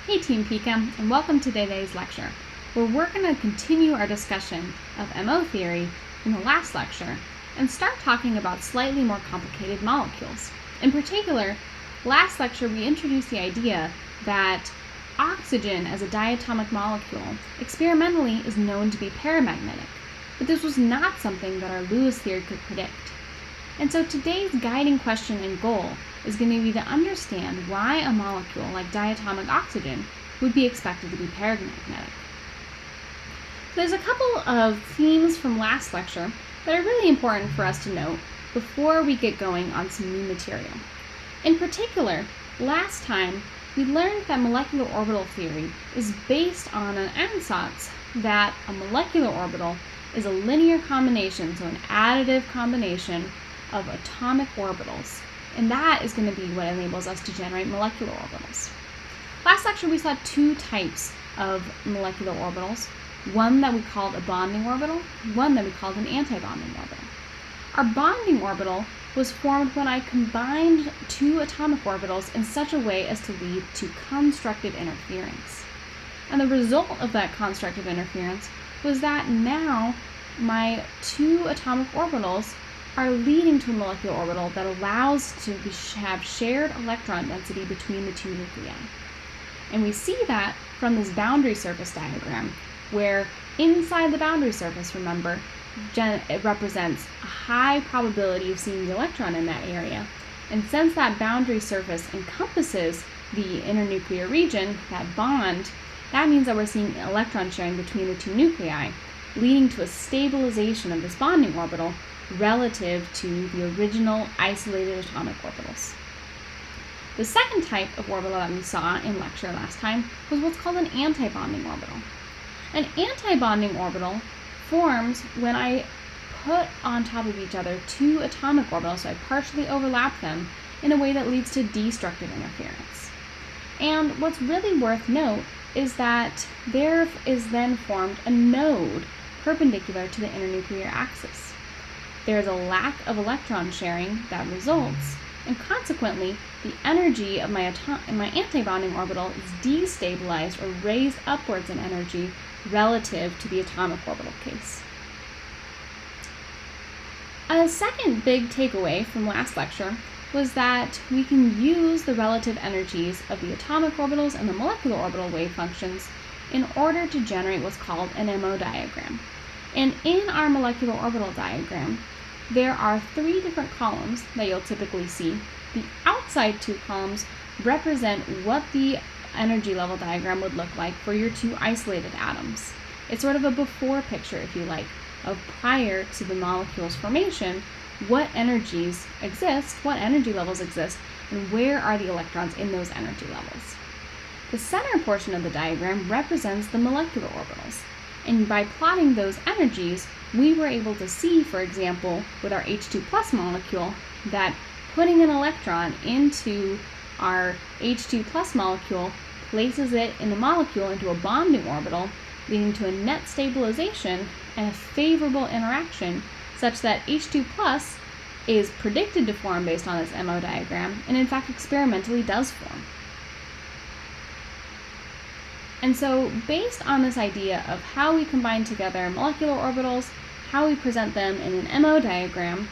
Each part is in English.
Hey Team Pika, and welcome to today's lecture, where we're going to continue our discussion of MO theory in the last lecture and start talking about slightly more complicated molecules. In particular, last lecture we introduced the idea that oxygen as a diatomic molecule experimentally is known to be paramagnetic, but this was not something that our Lewis theory could predict. And so today's guiding question and goal is going to be to understand why a molecule like diatomic oxygen would be expected to be paramagnetic. So there's a couple of themes from last lecture that are really important for us to note before we get going on some new material. In particular, last time we learned that molecular orbital theory is based on an ansatz that a molecular orbital is a linear combination, so an additive combination of atomic orbitals, and that is going to be what enables us to generate molecular orbitals. Last lecture we saw two types of molecular orbitals, one that we called a bonding orbital, one that we called an antibonding orbital. Our bonding orbital was formed when I combined two atomic orbitals in such a way as to lead to constructive interference. And the result of that constructive interference was that now my two atomic orbitals are leading to a molecular orbital that allows to have shared electron density between the two nuclei. And we see that from this boundary surface diagram, where inside the boundary surface, remember, it represents a high probability of seeing the electron in that area. And since that boundary surface encompasses the internuclear region, that bond, that means that we're seeing electron sharing between the two nuclei, leading to a stabilization of this bonding orbital relative to the original isolated atomic orbitals. The second type of orbital that we saw in lecture last time was what's called an antibonding orbital. An antibonding orbital forms when I put on top of each other two atomic orbitals, so I partially overlap them in a way that leads to destructive interference. And what's really worth note is that there is then formed a node perpendicular to the internuclear axis. There is a lack of electron sharing that results, and consequently, the energy of my antibonding orbital is destabilized or raised upwards in energy relative to the atomic orbital case. A second big takeaway from last lecture was that we can use the relative energies of the atomic orbitals and the molecular orbital wave functions in order to generate what's called an MO diagram. And in our molecular orbital diagram, there are three different columns that you'll typically see. The outside two columns represent what the energy level diagram would look like for your two isolated atoms. It's sort of a before picture, if you like, of prior to the molecule's formation, what energies exist, what energy levels exist, and where are the electrons in those energy levels. The center portion of the diagram represents the molecular orbitals. And by plotting those energies, we were able to see, for example, with our H2 plus molecule, that putting an electron into our H2 plus molecule places it in the molecule into a bonding orbital, leading to a net stabilization and a favorable interaction such that H2 plus is predicted to form based on this MO diagram, and in fact experimentally does form. And so, based on this idea of how we combine together molecular orbitals, how we present them in an MO diagram,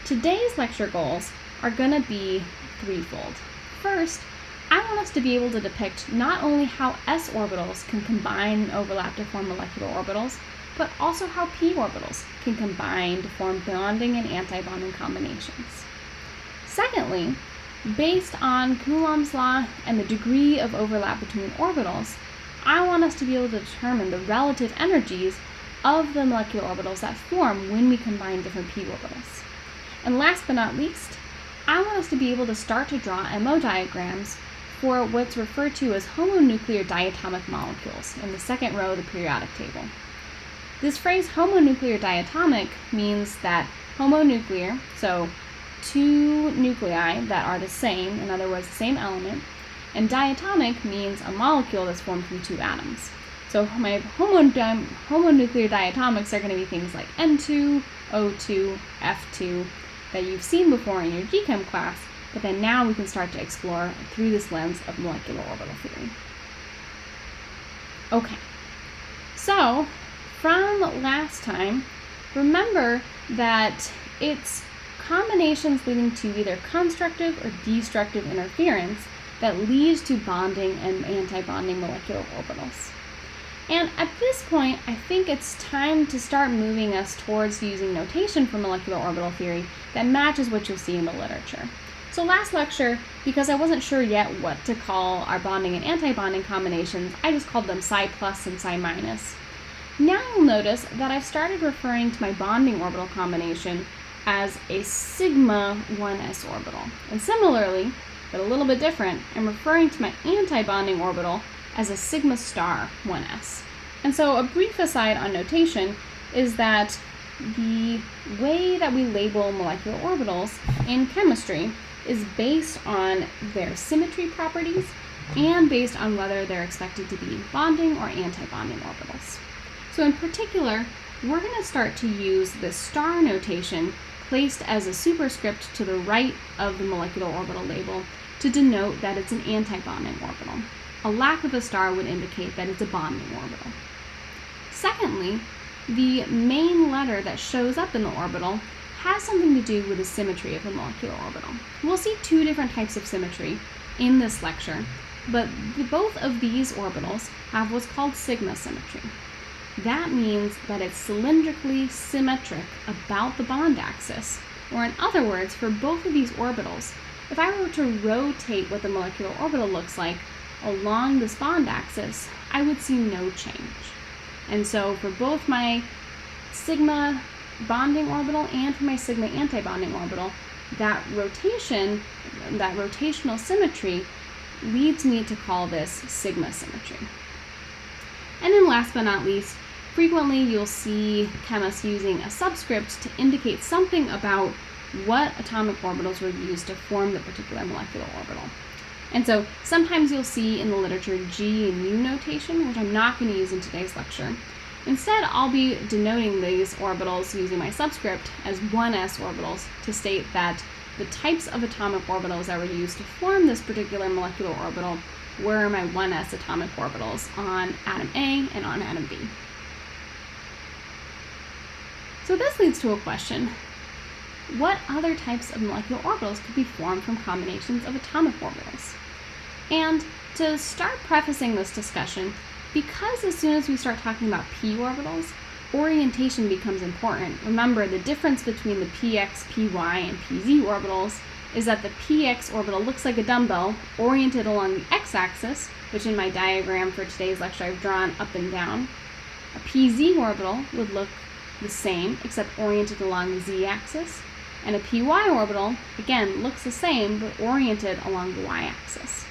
today's lecture goals are going to be threefold. First, I want us to be able to depict not only how s orbitals can combine and overlap to form molecular orbitals, but also how p orbitals can combine to form bonding and antibonding combinations. Secondly, based on Coulomb's law and the degree of overlap between orbitals, I want us to be able to determine the relative energies of the molecular orbitals that form when we combine different p orbitals. And last but not least, I want us to be able to start to draw MO diagrams for what's referred to as homonuclear diatomic molecules in the second row of the periodic table. This phrase homonuclear diatomic means that homonuclear, so two nuclei that are the same, in other words, the same element, and diatomic means a molecule that's formed from two atoms. So my homonuclear diatomics are going to be things like N2, O2, F2 that you've seen before in your GChem class, but then now we can start to explore through this lens of molecular orbital theory. Okay, so from last time, remember that it's combinations leading to either constructive or destructive interference that leads to bonding and antibonding molecular orbitals. And at this point, I think it's time to start moving us towards using notation for molecular orbital theory that matches what you'll see in the literature. So last lecture, because I wasn't sure yet what to call our bonding and antibonding combinations, I just called them psi plus and psi minus. Now you'll notice that I've started referring to my bonding orbital combination as a sigma 1s orbital. And similarly, but a little bit different, I'm referring to my antibonding orbital as a sigma star 1s. And so a brief aside on notation is that the way that we label molecular orbitals in chemistry is based on their symmetry properties and based on whether they're expected to be bonding or antibonding orbitals. So in particular, we're going to start to use the star notation placed as a superscript to the right of the molecular orbital label to denote that it's an antibonding orbital. A lack of a star would indicate that it's a bonding orbital. Secondly, the main letter that shows up in the orbital has something to do with the symmetry of the molecular orbital. We'll see two different types of symmetry in this lecture, but both of these orbitals have what's called sigma symmetry. That means that it's cylindrically symmetric about the bond axis, or in other words, for both of these orbitals, if I were to rotate what the molecular orbital looks like along this bond axis, I would see no change. And so for both my sigma bonding orbital and for my sigma antibonding orbital, that rotation, that rotational symmetry leads me to call this sigma symmetry. And then last but not least, frequently you'll see chemists using a subscript to indicate something about what atomic orbitals were used to form the particular molecular orbital. And so sometimes you'll see in the literature G and U notation, which I'm not going to use in today's lecture. Instead, I'll be denoting these orbitals using my subscript as 1s orbitals to state that the types of atomic orbitals that were used to form this particular molecular orbital were my 1s atomic orbitals on atom A and on atom B. So this leads to a question. What other types of molecular orbitals could be formed from combinations of atomic orbitals? And to start prefacing this discussion, because as soon as we start talking about p orbitals, orientation becomes important. Remember, the difference between the px, py, and pz orbitals is that the px orbital looks like a dumbbell oriented along the x-axis, which in my diagram for today's lecture I've drawn up and down. A pz orbital would look the same, except oriented along the z-axis. And a py orbital, again, looks the same, but oriented along the y-axis.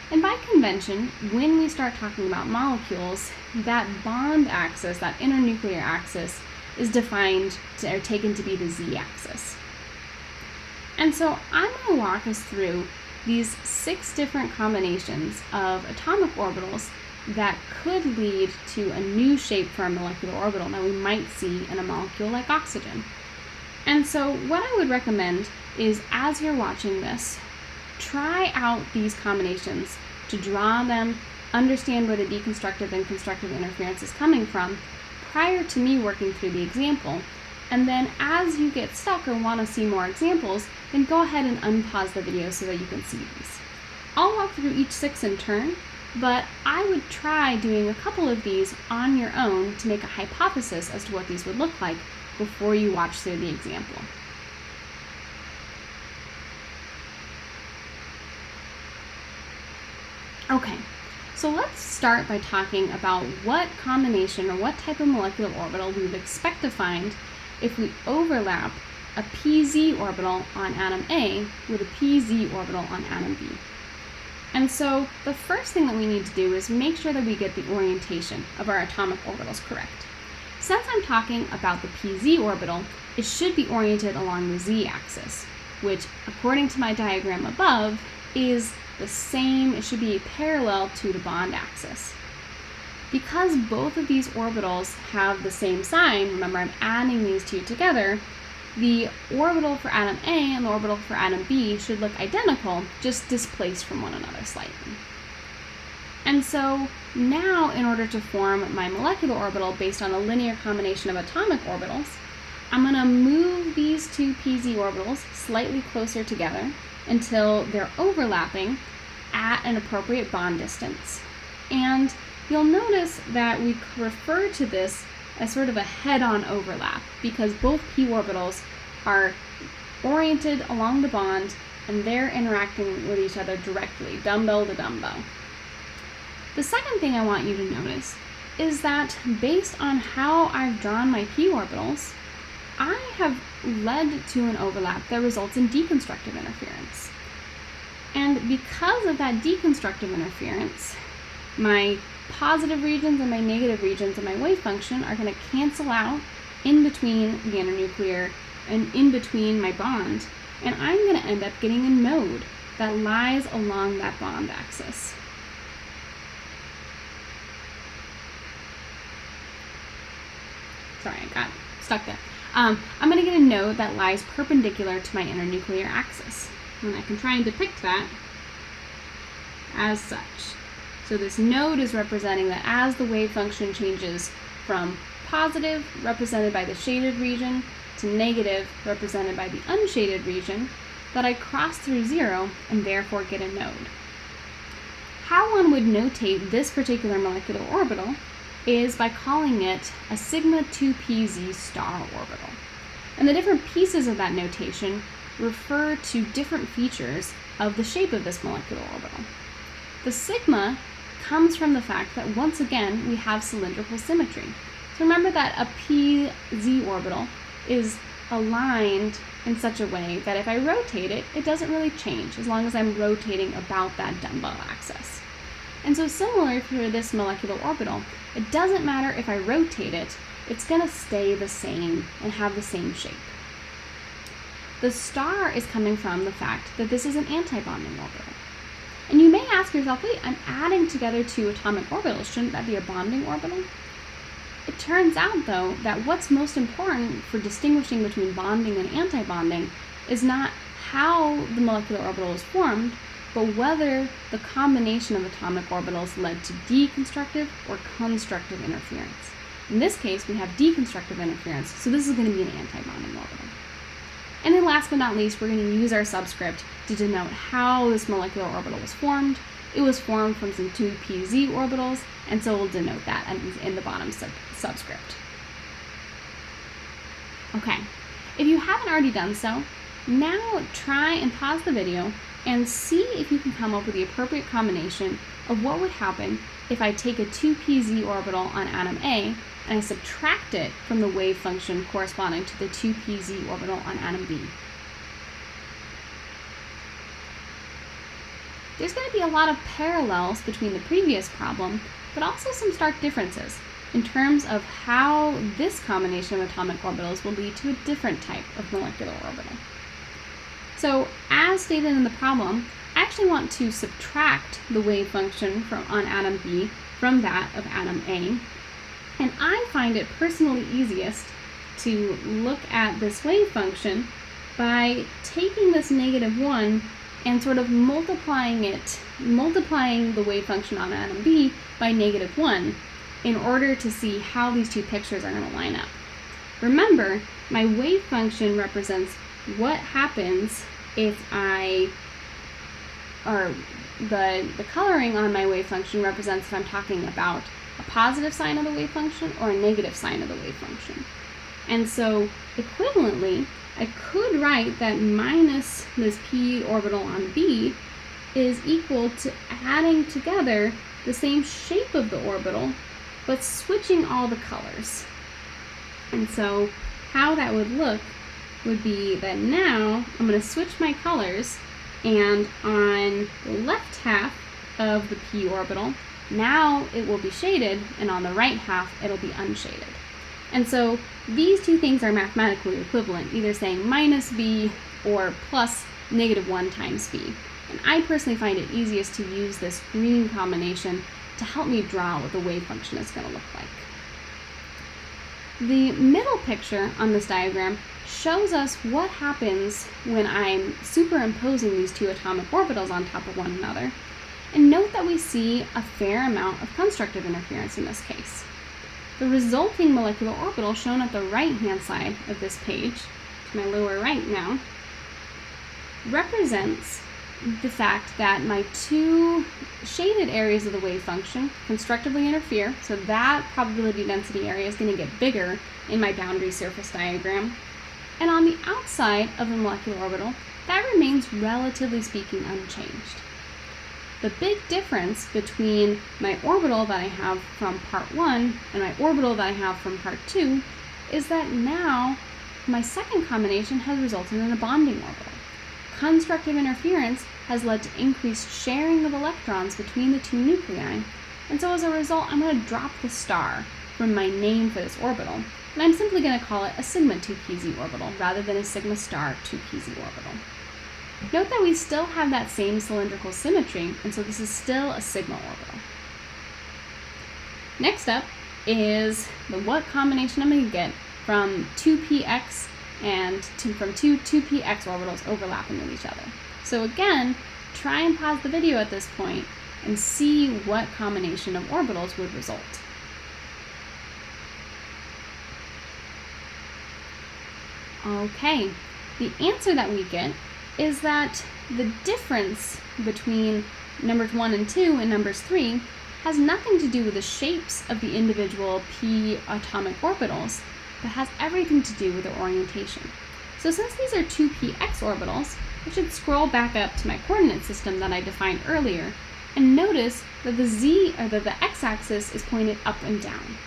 And by convention, when we start talking about molecules, that bond axis, that internuclear axis, is defined or taken to be the z-axis. And so I'm going to walk us through these 6 different combinations of atomic orbitals that could lead to a new shape for a molecular orbital that we might see in a molecule like oxygen. And so what I would recommend is, as you're watching this, try out these combinations to draw them, understand where the deconstructive and constructive interference is coming from prior to me working through the example. And then as you get stuck or want to see more examples, then go ahead and unpause the video so that you can see these. I'll walk through each 6 in turn, but I would try doing a couple of these on your own to make a hypothesis as to what these would look like before you watch through the example. Okay, so let's start by talking about what combination or what type of molecular orbital we would expect to find if we overlap a pz orbital on atom A with a pz orbital on atom B. And so the first thing that we need to do is make sure that we get the orientation of our atomic orbitals correct. Since I'm talking about the pz orbital, it should be oriented along the z-axis, which, according to my diagram above, is the same, it should be parallel to the bond axis. Because both of these orbitals have the same sign, remember I'm adding these two together, the orbital for atom A and the orbital for atom B should look identical, just displaced from one another slightly. And so now, in order to form my molecular orbital based on a linear combination of atomic orbitals, I'm going to move these two pz orbitals slightly closer together until they're overlapping at an appropriate bond distance. And you'll notice that we refer to this as sort of a head-on overlap because both p orbitals are oriented along the bond and they're interacting with each other directly, dumbbell to dumbbell. The second thing I want you to notice is that based on how I've drawn my p orbitals, I have led to an overlap that results in deconstructive interference. And because of that deconstructive interference, my positive regions and my negative regions of my wave function are going to cancel out in between the internuclear and in between my bond, and I'm going to end up getting a node that lies along that bond axis. Sorry, I got stuck there. I'm going to get a node that lies perpendicular to my internuclear axis. And I can try and depict that as such. So this node is representing that as the wave function changes from positive, represented by the shaded region, to negative, represented by the unshaded region, that I cross through 0 and therefore get a node. How one would notate this particular molecular orbital is by calling it a sigma 2pz star orbital. And the different pieces of that notation refer to different features of the shape of this molecular orbital. The sigma comes from the fact that once again we have cylindrical symmetry. So remember that a pz orbital is aligned in such a way that if I rotate it, it doesn't really change as long as I'm rotating about that dumbbell axis. And so similar for this molecular orbital, it doesn't matter if I rotate it, it's going to stay the same and have the same shape. The star is coming from the fact that this is an antibonding orbital. And you may ask yourself, wait, I'm adding together two atomic orbitals, shouldn't that be a bonding orbital? It turns out, though, that what's most important for distinguishing between bonding and antibonding is not how the molecular orbital is formed, but whether the combination of atomic orbitals led to deconstructive or constructive interference. In this case, we have deconstructive interference, so this is going to be an antibonding orbital. And then last but not least, we're going to use our subscript to denote how this molecular orbital was formed. It was formed from some two pz orbitals, and so we'll denote that in the bottom subscript. Okay, if you haven't already done so, now try and pause the video and see if you can come up with the appropriate combination of what would happen if I take a 2pz orbital on atom A and I subtract it from the wave function corresponding to the 2pz orbital on atom B. There's going to be a lot of parallels between the previous problem, but also some stark differences in terms of how this combination of atomic orbitals will lead to a different type of molecular orbital. So, as stated in the problem, I actually want to subtract the wave function on atom B from that of atom A. And I find it personally easiest to look at this wave function by taking this -1 and sort of multiplying the wave function on atom B by -1 in order to see how these two pictures are going to line up. Remember, my wave function represents what happens if the coloring on my wave function represents if I'm talking about a positive sign of the wave function or a negative sign of the wave function. And so, equivalently, I could write that minus this p orbital on B is equal to adding together the same shape of the orbital, but switching all the colors. And so, how that would look would be that now I'm going to switch my colors, and on the left half of the p orbital, now it will be shaded, and on the right half it'll be unshaded. And so these two things are mathematically equivalent, either saying minus b or plus -1 times b. And I personally find it easiest to use this green combination to help me draw what the wave function is going to look like. The middle picture on this diagram shows us what happens when I'm superimposing these two atomic orbitals on top of one another. And note that we see a fair amount of constructive interference in this case. The resulting molecular orbital, shown at the right-hand side of this page, to my lower right now, represents the fact that my two shaded areas of the wave function constructively interfere, so that probability density area is going to get bigger in my boundary surface diagram. And on the outside of the molecular orbital, that remains relatively speaking unchanged. The big difference between my orbital that I have from part 1 and my orbital that I have from part 2 is that now my second combination has resulted in a bonding orbital. Constructive interference has led to increased sharing of electrons between the two nuclei, and so as a result, I'm going to drop the star from my name for this orbital, and I'm simply going to call it a sigma 2pz orbital rather than a sigma star 2pz orbital. Note that we still have that same cylindrical symmetry, and so this is still a sigma orbital. Next up is what combination I'm going to get from 2px and from two 2px orbitals overlapping with each other. So again, try and pause the video at this point and see what combination of orbitals would result. Okay, the answer that we get is that the difference between numbers 1 and 2 and numbers 3 has nothing to do with the shapes of the individual p atomic orbitals, but has everything to do with their orientation. So since these are 2px orbitals, I should scroll back up to my coordinate system that I defined earlier and notice that the x-axis is pointed up and down.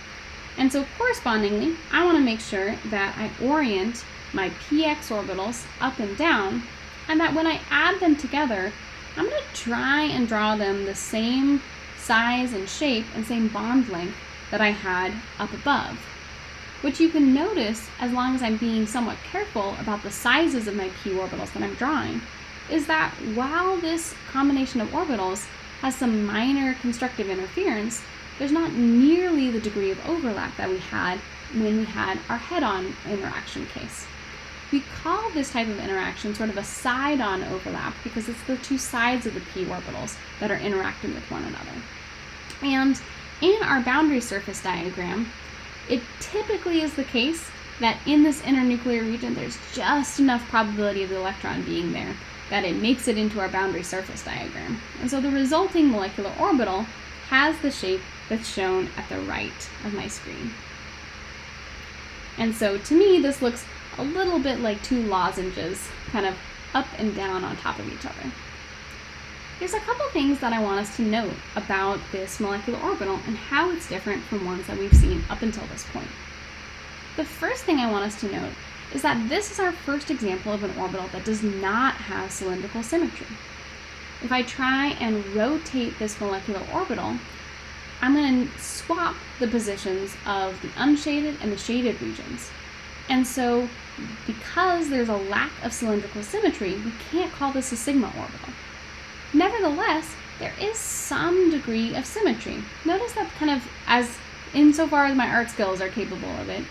And so correspondingly, I want to make sure that I orient my px orbitals up and down, and that when I add them together, I'm going to try and draw them the same size and shape and same bond length that I had up above. Which you can notice, as long as I'm being somewhat careful about the sizes of my p orbitals that I'm drawing, is that while this combination of orbitals has some minor constructive interference, there's not nearly the degree of overlap that we had when we had our head-on interaction case. We call this type of interaction sort of a side-on overlap because it's the two sides of the p orbitals that are interacting with one another. And in our boundary surface diagram, it typically is the case that in this internuclear region, there's just enough probability of the electron being there that it makes it into our boundary surface diagram. And so the resulting molecular orbital has the shape that's shown at the right of my screen. And so to me, this looks a little bit like two lozenges, kind of up and down on top of each other. There's a couple things that I want us to note about this molecular orbital and how it's different from ones that we've seen up until this point. The first thing I want us to note is that this is our first example of an orbital that does not have cylindrical symmetry. If I try and rotate this molecular orbital, I'm going to swap the positions of the unshaded and the shaded regions. And so, because there's a lack of cylindrical symmetry, we can't call this a sigma orbital. Nevertheless, there is some degree of symmetry. Notice that kind of, as insofar as my art skills are capable of it,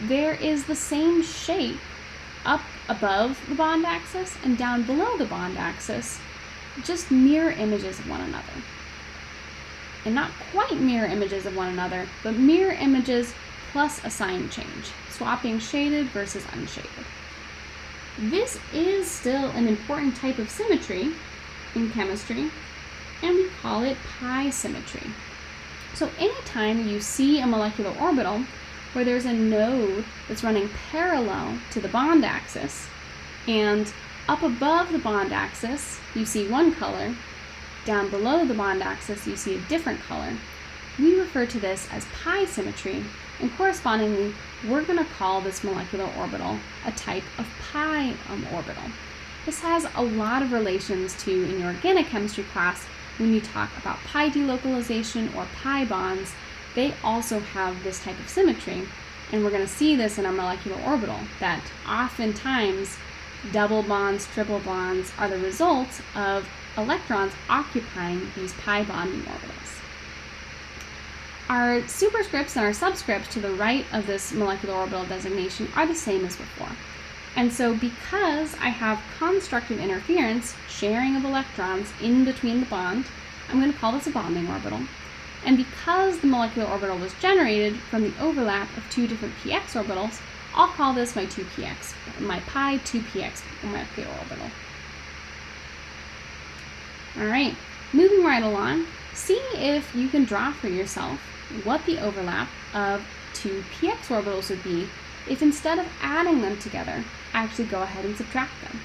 there is the same shape up above the bond axis and down below the bond axis, just mirror images of one another. And not quite mirror images of one another, but mirror images plus a sign change, swapping shaded versus unshaded. This is still an important type of symmetry in chemistry, and we call it pi symmetry. So anytime you see a molecular orbital where there's a node that's running parallel to the bond axis, and up above the bond axis you see one color, down below the bond axis you see a different color, we refer to this as pi symmetry, and correspondingly we're going to call this molecular orbital a type of pi orbital. This has a lot of relations to, in your organic chemistry class, when you talk about pi delocalization or pi bonds, they also have this type of symmetry, and we're going to see this in our molecular orbital, that oftentimes double bonds, triple bonds are the result of electrons occupying these pi bonding orbitals. Our superscripts and our subscripts to the right of this molecular orbital designation are the same as before. And so because I have constructive interference, sharing of electrons in between the bond, I'm going to call this a bonding orbital. And because the molecular orbital was generated from the overlap of two different px orbitals, I'll call this my 2px, my pi 2px molecular orbital. All right, moving right along, see if you can draw for yourself what the overlap of two px orbitals would be if instead of adding them together, I actually go ahead and subtract them.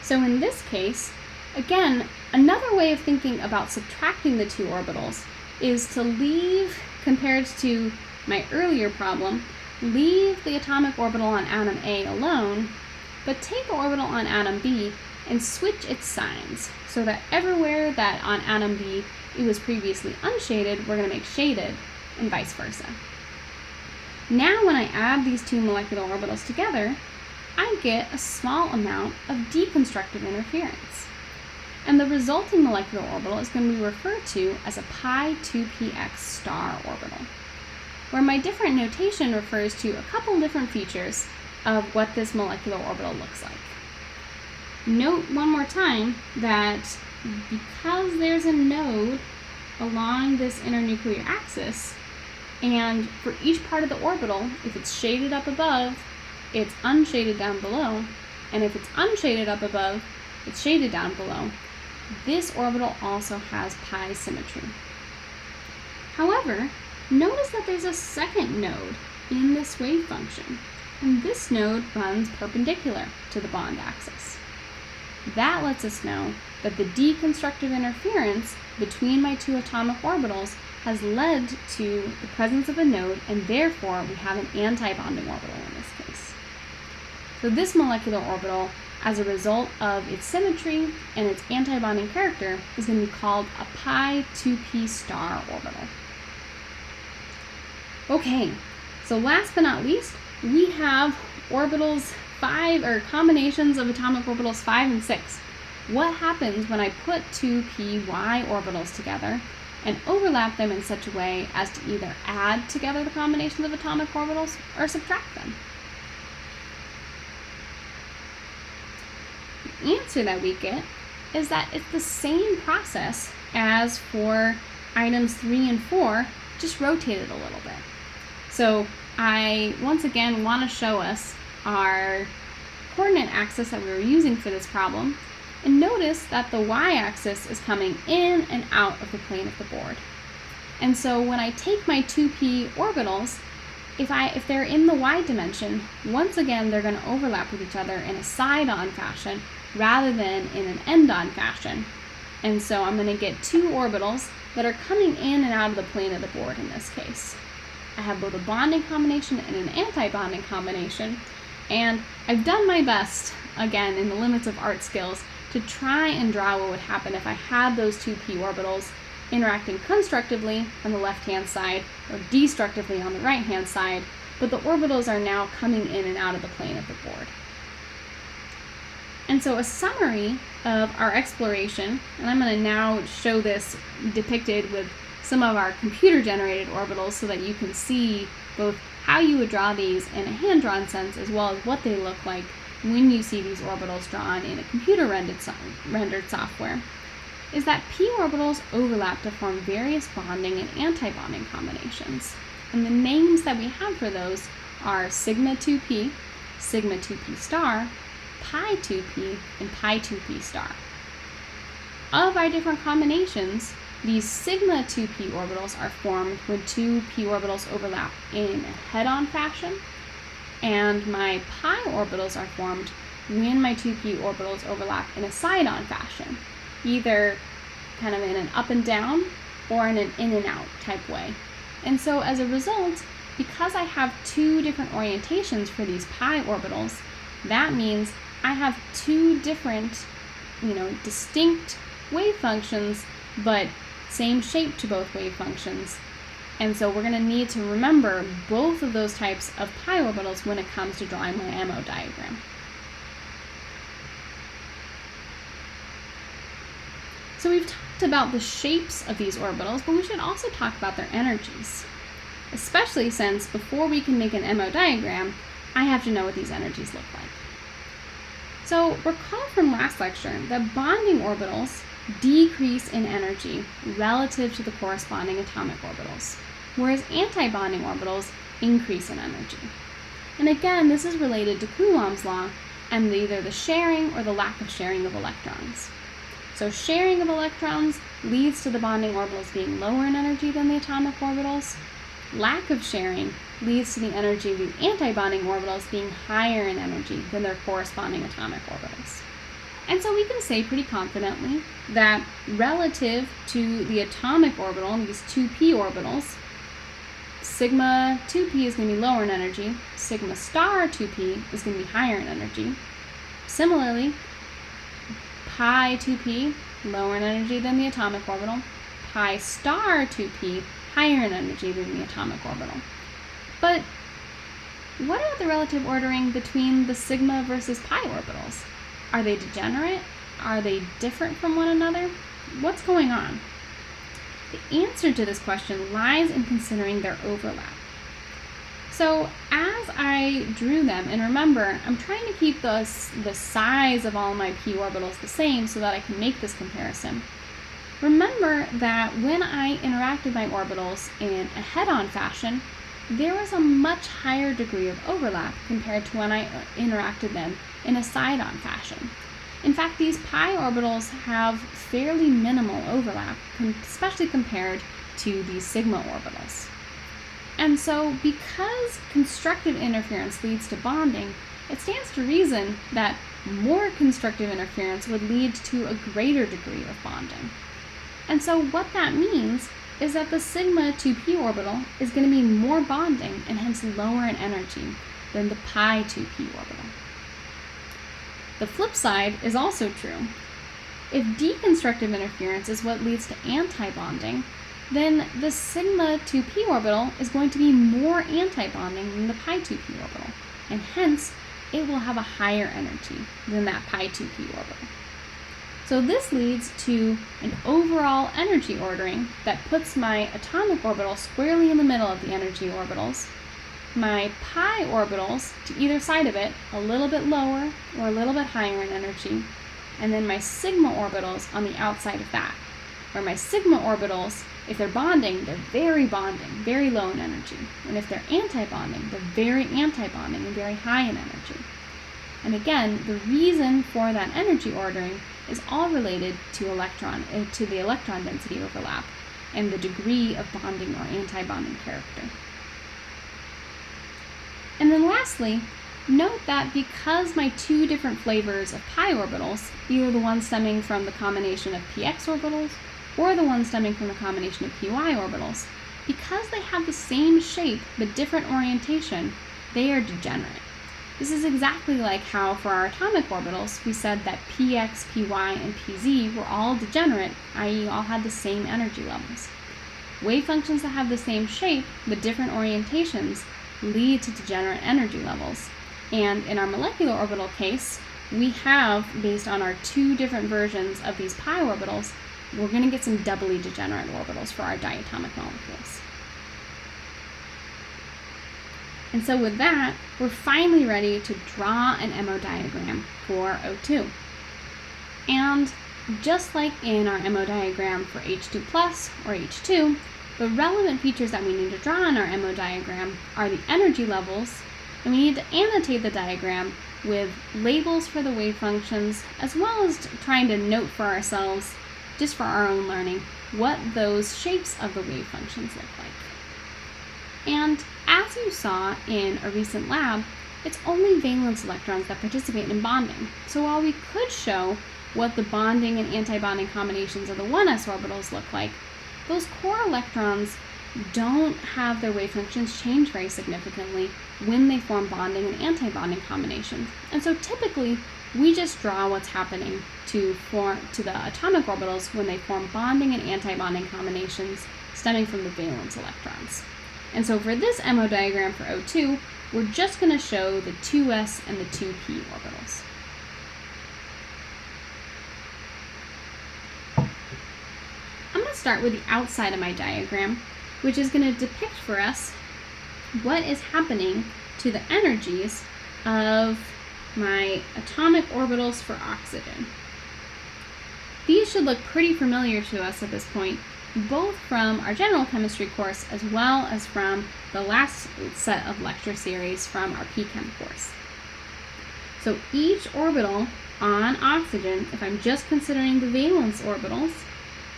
So in this case, again, another way of thinking about subtracting the two orbitals is to leave, compared to my earlier problem, leave the atomic orbital on atom A alone, but take the orbital on atom B and switch its signs so that everywhere that on atom B it was previously unshaded, we're going to make shaded, and vice versa. Now when I add these two molecular orbitals together, I get a small amount of deconstructive interference. And the resulting molecular orbital is going to be referred to as a pi 2px star orbital, where my different notation refers to a couple different features of what this molecular orbital looks like. Note one more time that because there's a node along this internuclear axis, and for each part of the orbital, if it's shaded up above, it's unshaded down below, and if it's unshaded up above, it's shaded down below. This orbital also has pi symmetry. However, notice that there's a second node in this wave function, and this node runs perpendicular to the bond axis. That lets us know that the deconstructive interference between my two atomic orbitals has led to the presence of a node, and therefore we have an antibonding orbital in this case. So this molecular orbital, as a result of its symmetry and its antibonding character, is going to be called a pi 2p star orbital. Okay, so last but not least, we have orbitals 5, or combinations of atomic orbitals 5 and 6. What happens when I put two py orbitals together and overlap them in such a way as to either add together the combinations of atomic orbitals or subtract them? The answer that we get is that it's the same process as for items 3 and 4, just rotated a little bit. So I once again want to show us our coordinate axis that we were using for this problem, and notice that the y-axis is coming in and out of the plane of the board. And so when I take my 2p orbitals, if they're in the y dimension, once again they're going to overlap with each other in a side-on fashion rather than in an end-on fashion. And so I'm going to get two orbitals that are coming in and out of the plane of the board in this case. I have both a bonding combination and an anti-bonding combination, and I've done my best, again in the limits of art skills, to try and draw what would happen if I had those two p orbitals interacting constructively on the left-hand side or destructively on the right-hand side, but the orbitals are now coming in and out of the plane of the board. And so a summary of our exploration, and I'm going to now show this depicted with some of our computer-generated orbitals so that you can see both how you would draw these in a hand-drawn sense as well as what they look like when you see these orbitals drawn in a computer-rendered software, is that p orbitals overlap to form various bonding and anti-bonding combinations. And the names that we have for those are sigma 2p, sigma 2p star, pi 2p, and pi 2p star. Of our different combinations, these sigma 2p orbitals are formed when two p orbitals overlap in a head-on fashion, and my pi orbitals are formed when my 2p orbitals overlap in a side-on fashion, either kind of in an up and down or in an in and out type way. And so as a result, because I have two different orientations for these pi orbitals, that means I have two different, distinct wave functions, but same shape to both wave functions. And so we're going to need to remember both of those types of pi orbitals when it comes to drawing my MO diagram. So we've talked about the shapes of these orbitals, but we should also talk about their energies, especially since before we can make an MO diagram, I have to know what these energies look like. So recall from last lecture that bonding orbitals decrease in energy relative to the corresponding atomic orbitals, whereas antibonding orbitals increase in energy. And again, this is related to Coulomb's law and either the sharing or the lack of sharing of electrons. So sharing of electrons leads to the bonding orbitals being lower in energy than the atomic orbitals. Lack of sharing leads to the energy of the antibonding orbitals being higher in energy than their corresponding atomic orbitals. And so we can say pretty confidently that relative to the atomic orbital, these 2p orbitals, sigma 2p is going to be lower in energy, sigma star 2p is going to be higher in energy. Similarly, pi 2p, lower in energy than the atomic orbital, pi star 2p, higher in energy than the atomic orbital. But what about the relative ordering between the sigma versus pi orbitals? Are they degenerate? Are they different from one another? What's going on? The answer to this question lies in considering their overlap. So as I drew them, and remember, I'm trying to keep the size of all my p orbitals the same so that I can make this comparison. Remember that when I interacted my orbitals in a head-on fashion, there was a much higher degree of overlap compared to when I interacted them in a side-on fashion. In fact, these pi orbitals have fairly minimal overlap, especially compared to these sigma orbitals. And so, because constructive interference leads to bonding, it stands to reason that more constructive interference would lead to a greater degree of bonding. And so what that means is that the sigma 2p orbital is going to be more bonding and hence lower in energy than the pi 2p orbital. The flip side is also true. If deconstructive interference is what leads to antibonding, then the sigma 2p orbital is going to be more antibonding than the pi 2p orbital, and hence it will have a higher energy than that pi 2p orbital. So this leads to an overall energy ordering that puts my atomic orbital squarely in the middle of the energy orbitals, my pi orbitals to either side of it a little bit lower or a little bit higher in energy, and then my sigma orbitals on the outside of that, where my sigma orbitals, if they're bonding, they're very low in energy, and if they're antibonding, they're very antibonding and very high in energy. And again, the reason for that energy ordering is all related to the electron density overlap and the degree of bonding or antibonding character. And then lastly, note that because my two different flavors of pi orbitals, either the one stemming from the combination of px orbitals or the one stemming from the combination of py orbitals, because they have the same shape but different orientation, they are degenerate. This is exactly like how for our atomic orbitals, we said that px, py, and pz were all degenerate, i.e. all had the same energy levels. Wave functions that have the same shape but different orientations lead to degenerate energy levels. And in our molecular orbital case, we have, based on our two different versions of these pi orbitals, we're going to get some doubly degenerate orbitals for our diatomic molecules. And so with that, we're finally ready to draw an MO diagram for O2. And just like in our MO diagram for H2 plus or H2, the relevant features that we need to draw in our MO diagram are the energy levels, and we need to annotate the diagram with labels for the wave functions, as well as trying to note for ourselves, just for our own learning, what those shapes of the wave functions look like. And as you saw in a recent lab, it's only valence electrons that participate in bonding. So while we could show what the bonding and antibonding combinations of the 1s orbitals look like, those core electrons don't have their wave functions change very significantly when they form bonding and antibonding combinations. And so typically, we just draw what's happening to the atomic orbitals when they form bonding and antibonding combinations stemming from the valence electrons. And so for this MO diagram for O2, we're just going to show the 2s and the 2p orbitals. I'm going to start with the outside of my diagram, which is going to depict for us what is happening to the energies of my atomic orbitals for oxygen. These should look pretty familiar to us at this point, both from our general chemistry course as well as from the last set of lecture series from our P-Chem course. So each orbital on oxygen, if I'm just considering the valence orbitals,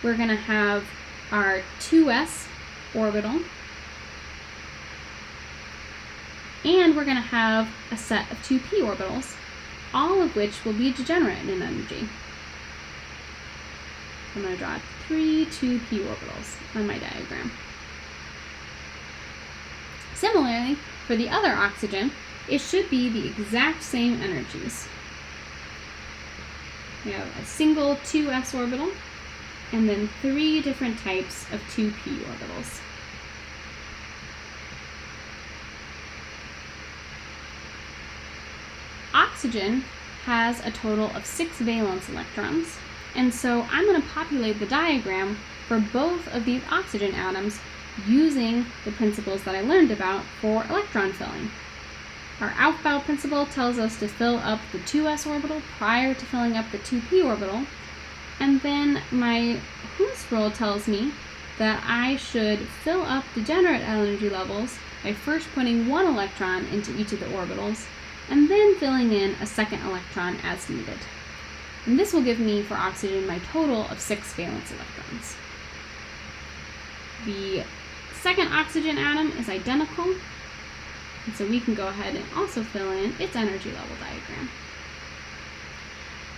we're going to have our 2s orbital, and we're going to have a set of 2p orbitals, all of which will be degenerate in energy. I'm going to draw 3 2p orbitals on my diagram. Similarly, for the other oxygen, it should be the exact same energies. We have a single 2s orbital, and then 3 different types of 2p orbitals. Oxygen has a total of 6 valence electrons, and so I'm going to populate the diagram for both of these oxygen atoms using the principles that I learned about for electron filling. Our Aufbau principle tells us to fill up the 2s orbital prior to filling up the 2p orbital, and then my Hund's rule tells me that I should fill up degenerate energy levels by first putting 1 electron into each of the orbitals, and then filling in a second electron as needed. And this will give me, for oxygen, my total of 6 valence electrons. The second oxygen atom is identical, and so we can go ahead and also fill in its energy level diagram.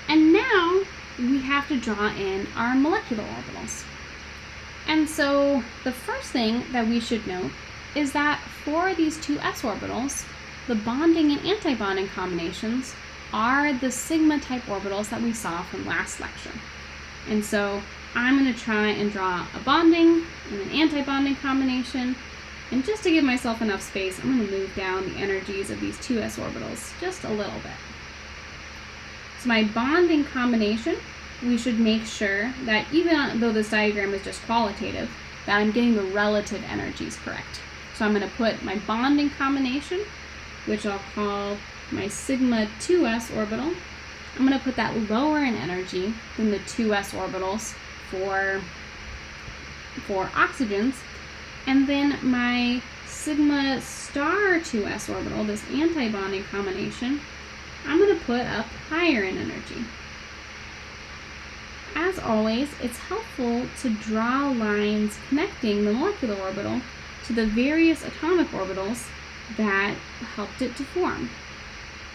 And now we have to draw in our molecular orbitals. And so the first thing that we should note is that for these 2s orbitals, the bonding and antibonding combinations are the sigma type orbitals that we saw from last lecture. And so I'm going to try and draw a bonding and an antibonding combination. And just to give myself enough space, I'm going to move down the energies of these 2s orbitals just a little bit. So my bonding combination, we should make sure that even though this diagram is just qualitative, that I'm getting the relative energies correct. So I'm going to put my bonding combination, which I'll call my sigma 2s orbital. I'm going to put that lower in energy than the 2s orbitals for oxygens. And then my sigma star 2s orbital, this antibonding combination, I'm going to put up higher in energy. As always, it's helpful to draw lines connecting the molecular orbital to the various atomic orbitals that helped it to form.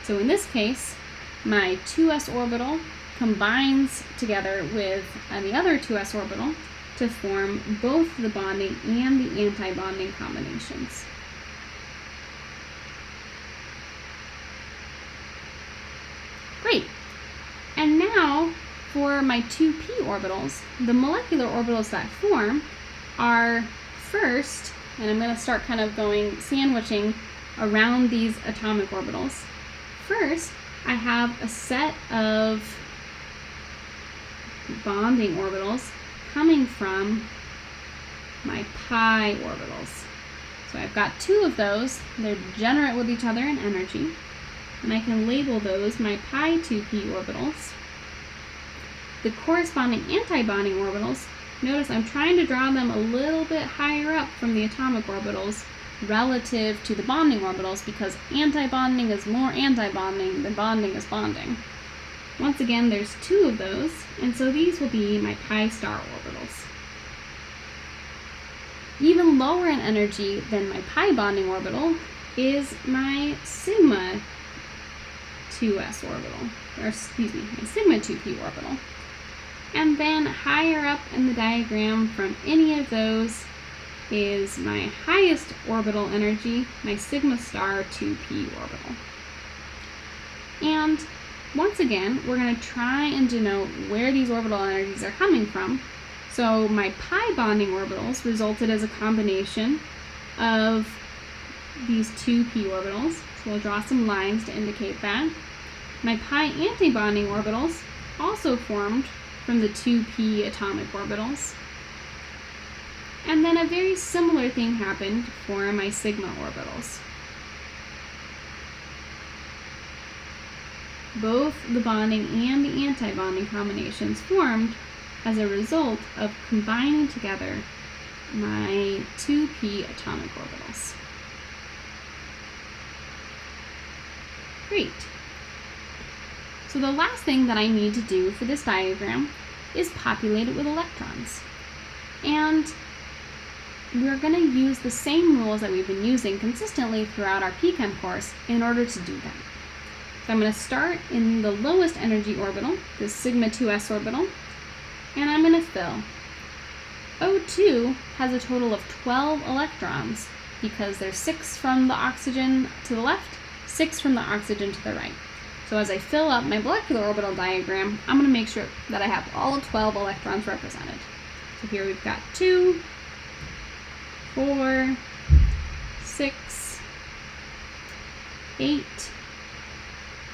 So in this case, my 2s orbital combines together with the other 2s orbital to form both the bonding and the antibonding combinations. Great. And now for my 2p orbitals, the molecular orbitals that form are first, and I'm going to start kind of going sandwiching around these atomic orbitals. First, I have a set of bonding orbitals coming from my pi orbitals. So I've got 2 of those. They're degenerate with each other in energy, and I can label those my pi 2p orbitals. The corresponding antibonding orbitals, notice I'm trying to draw them a little bit higher up from the atomic orbitals relative to the bonding orbitals, because antibonding is more antibonding than bonding is bonding. Once again, there's 2 of those, and so these will be my pi star orbitals. Even lower in energy than my pi bonding orbital is my sigma 2s orbital, or excuse me, my sigma 2p orbital. And then higher up in the diagram from any of those is my highest orbital energy, my sigma star 2p orbital. And once again, we're going to try and denote where these orbital energies are coming from. So my pi bonding orbitals resulted as a combination of these 2p orbitals. So we'll draw some lines to indicate that. My pi antibonding orbitals also formed from the 2p atomic orbitals. And then a very similar thing happened for my sigma orbitals. both the bonding and the antibonding combinations formed as a result of combining together my 2p atomic orbitals. Great. So the last thing that I need to do for this diagram is populate it with electrons. And we're going to use the same rules that we've been using consistently throughout our P-Chem course in order to do that. So I'm going to start in the lowest energy orbital, this sigma 2s orbital, and I'm going to fill. O2 has a total of 12 electrons because there's 6 from the oxygen to the left, 6 from the oxygen to the right. So as I fill up my molecular orbital diagram, I'm going to make sure that I have all 12 electrons represented. So here we've got 2, 4, 6, 8,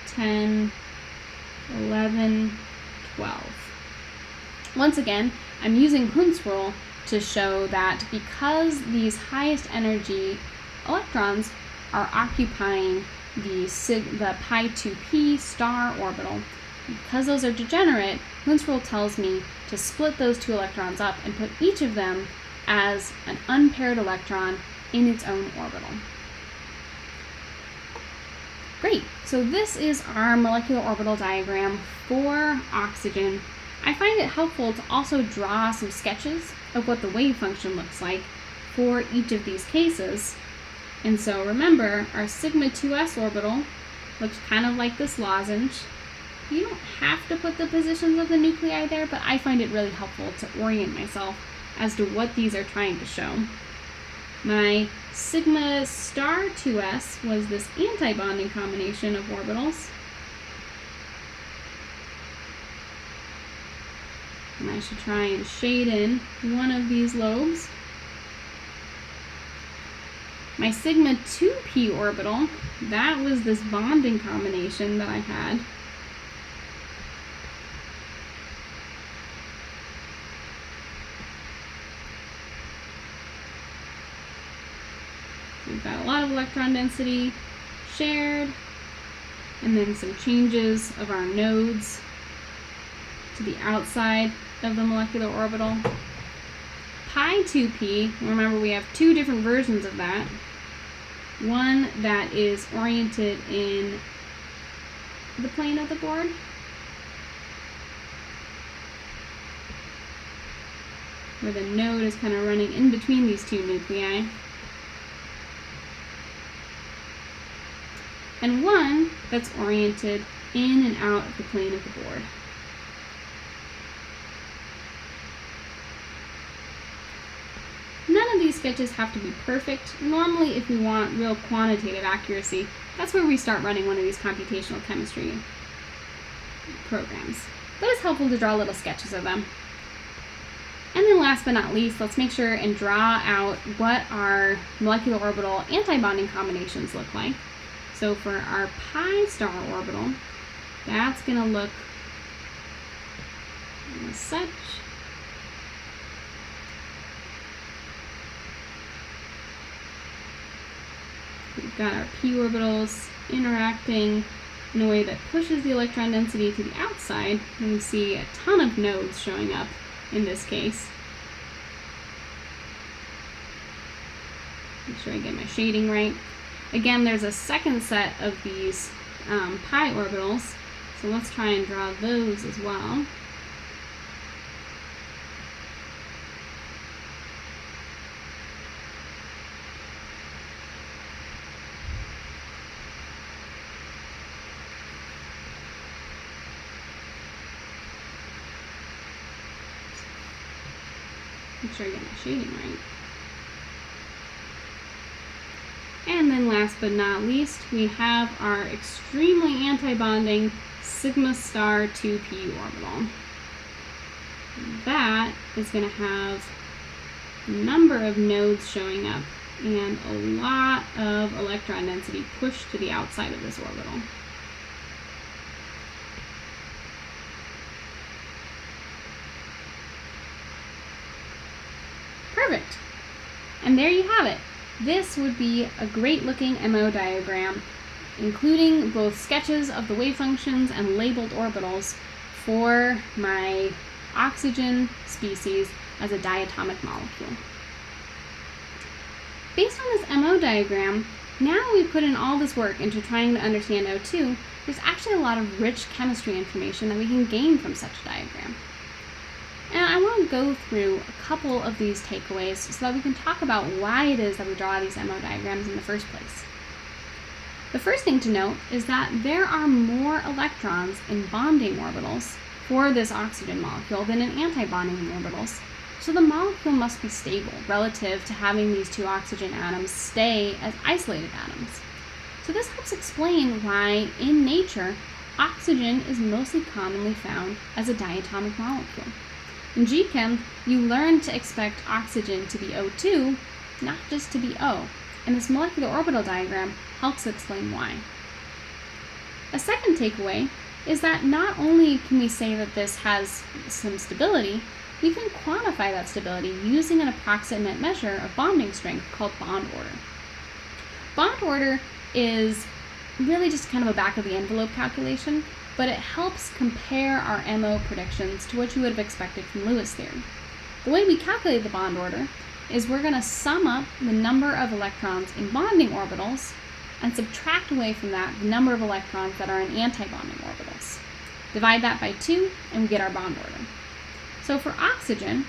10, 11, 12. Once again, I'm using Hund's rule to show that because these highest energy electrons are occupying the pi 2p star orbital, because those are degenerate, Hund's rule tells me to split those two electrons up and put each of them as an unpaired electron in its own orbital. Great, so this is our molecular orbital diagram for oxygen. I find it helpful to also draw some sketches of what the wave function looks like for each of these cases. And so remember, our sigma 2s orbital looks kind of like this lozenge. You don't have to put the positions of the nuclei there, but I find it really helpful to orient myself as to what these are trying to show. My sigma star 2s was this antibonding combination of orbitals. And I should try and shade in one of these lobes. My sigma 2p orbital, that was this bonding combination that I had. We've got a lot of electron density shared, and then some changes of our nodes to the outside of the molecular orbital. Pi 2p, remember we have two different versions of that. One that is oriented in the plane of the board. Where the node is kind of running in between these two nuclei. And one that's oriented in and out of the plane of the board. None of these sketches have to be perfect. Normally, if we want real quantitative accuracy, that's where we start running one of these computational chemistry programs. But it's helpful to draw little sketches of them. And then last but not least, let's make sure and draw out what our molecular orbital antibonding combinations look like. So for our pi star orbital, that's going to look as such. We've got our p orbitals interacting in a way that pushes the electron density to the outside, and we see a ton of nodes showing up in this case. Make sure I get my shading right. Again, there's a second set of these pi orbitals, so let's try and draw those as well. Make sure I get my shading right. And then last but not least, we have our extremely antibonding sigma star 2p orbital. That is going to have a number of nodes showing up and a lot of electron density pushed to the outside of this orbital. Perfect. And there you have it. This would be a great looking MO diagram including both sketches of the wave functions and labeled orbitals for my oxygen species as a diatomic molecule. Based on this MO diagram, now we've put in all this work into trying to understand O2, there's actually a lot of rich chemistry information that we can gain from such a diagram. And I want to go through a couple of these takeaways so that we can talk about why it is that we draw these MO diagrams in the first place. The first thing to note is that there are more electrons in bonding orbitals for this oxygen molecule than in antibonding orbitals, so the molecule must be stable relative to having these two oxygen atoms stay as isolated atoms. So this helps explain why, in nature, oxygen is mostly commonly found as a diatomic molecule. In GChem, you learn to expect oxygen to be O2, not just to be O, and this molecular orbital diagram helps explain why. A second takeaway is that not only can we say that this has some stability, we can quantify that stability using an approximate measure of bonding strength called bond order. Bond order is really just kind of a back-of-the-envelope calculation, but it helps compare our MO predictions to what you would have expected from Lewis theory. The way we calculate the bond order is we're going to sum up the number of electrons in bonding orbitals and subtract away from that the number of electrons that are in antibonding orbitals. Divide that by 2 and we get our bond order. So for oxygen,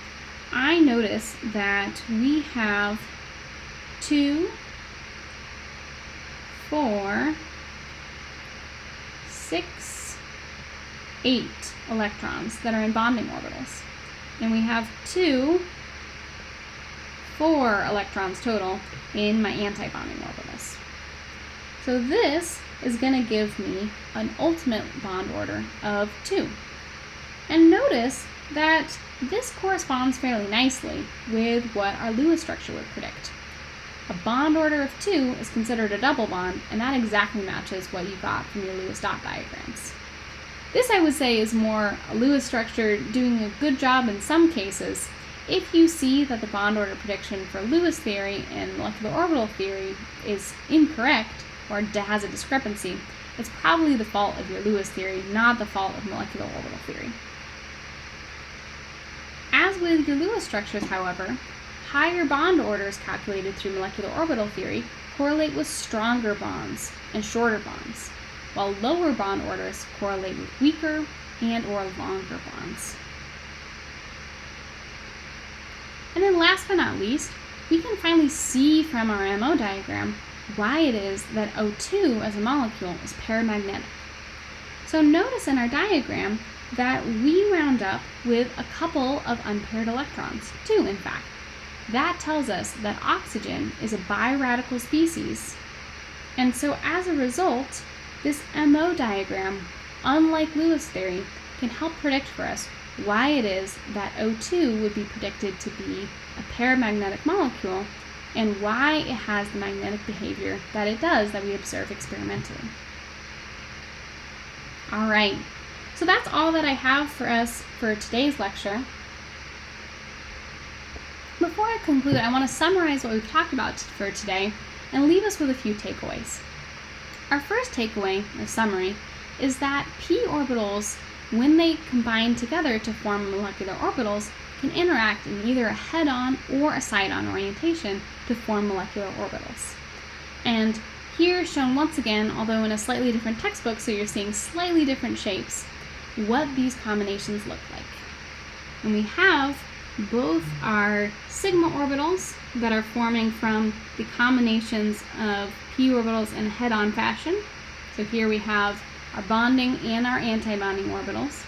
I notice that we have 2, 4, 6, 8 electrons that are in bonding orbitals. And we have 2, 4 electrons total in my antibonding orbitals. So this is going to give me an ultimate bond order of 2. And notice that this corresponds fairly nicely with what our Lewis structure would predict. A bond order of 2 is considered a double bond, and that exactly matches what you got from your Lewis dot diagrams. This, I would say, is more a Lewis structure doing a good job in some cases. If you see that the bond order prediction for Lewis theory and molecular orbital theory is incorrect or has a discrepancy, it's probably the fault of your Lewis theory, not the fault of molecular orbital theory. As with your Lewis structures, however, higher bond orders calculated through molecular orbital theory correlate with stronger bonds and shorter bonds, while lower bond orders correlate with weaker and or longer bonds. And then last but not least, we can finally see from our MO diagram why it is that O2 as a molecule is paramagnetic. So notice in our diagram that we round up with a couple of unpaired electrons, 2 in fact. That tells us that oxygen is a biradical species, and so as a result, this MO diagram, unlike Lewis theory, can help predict for us why it is that O2 would be predicted to be a paramagnetic molecule and why it has the magnetic behavior that it does that we observe experimentally. All right, so that's all that I have for us for today's lecture. Before I conclude, I want to summarize what we've talked about for today and leave us with a few takeaways. Our first takeaway, or summary, is that p orbitals, when they combine together to form molecular orbitals, can interact in either a head-on or a side-on orientation to form molecular orbitals. And here shown once again, although in a slightly different textbook, so you're seeing slightly different shapes, what these combinations look like. And we have both our sigma orbitals that are forming from the combinations of p orbitals in a head-on fashion. So here we have our bonding and our antibonding orbitals.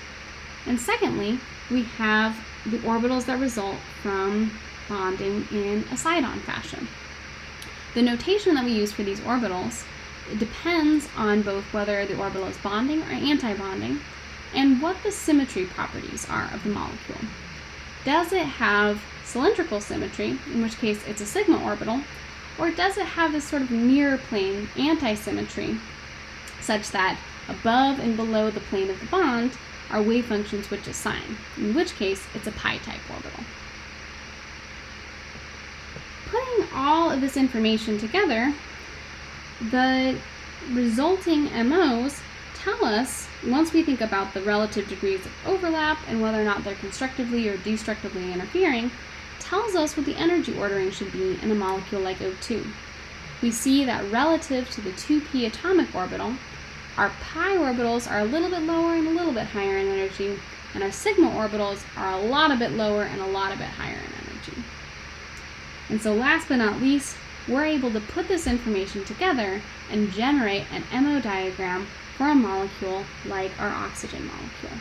And secondly, we have the orbitals that result from bonding in a side-on fashion. The notation that we use for these orbitals depends on both whether the orbital is bonding or antibonding and what the symmetry properties are of the molecule. Does it have cylindrical symmetry, in which case it's a sigma orbital, or does it have this sort of mirror plane anti-symmetry, such that above and below the plane of the bond are wave functions which is sign, in which case it's a pi-type orbital. Putting all of this information together, the resulting MOs tell us, once we think about the relative degrees of overlap and whether or not they're constructively or destructively interfering, tells us what the energy ordering should be in a molecule like O2. We see that relative to the 2p atomic orbital, our pi orbitals are a little bit lower and a little bit higher in energy, and our sigma orbitals are a lot a bit lower and a lot a bit higher in energy. And so last but not least, we're able to put this information together and generate an MO diagram for a molecule like our oxygen molecule.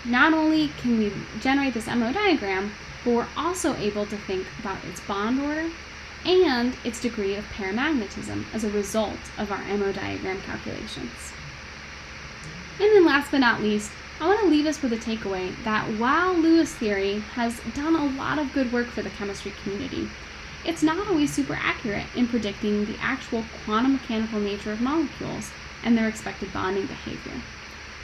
Not only can we generate this MO diagram, but we're also able to think about its bond order and its degree of paramagnetism as a result of our MO diagram calculations. And then last but not least, I want to leave us with a takeaway that while Lewis theory has done a lot of good work for the chemistry community, it's not always super accurate in predicting the actual quantum mechanical nature of molecules and their expected bonding behavior.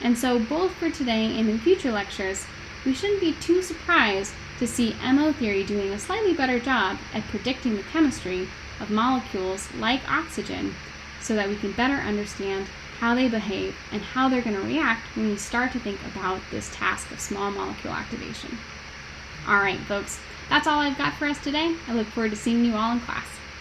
And so both for today and in future lectures, we shouldn't be too surprised to see MO theory doing a slightly better job at predicting the chemistry of molecules like oxygen so that we can better understand how they behave and how they're going to react when we start to think about this task of small molecule activation. All right, folks, that's all I've got for us today. I look forward to seeing you all in class.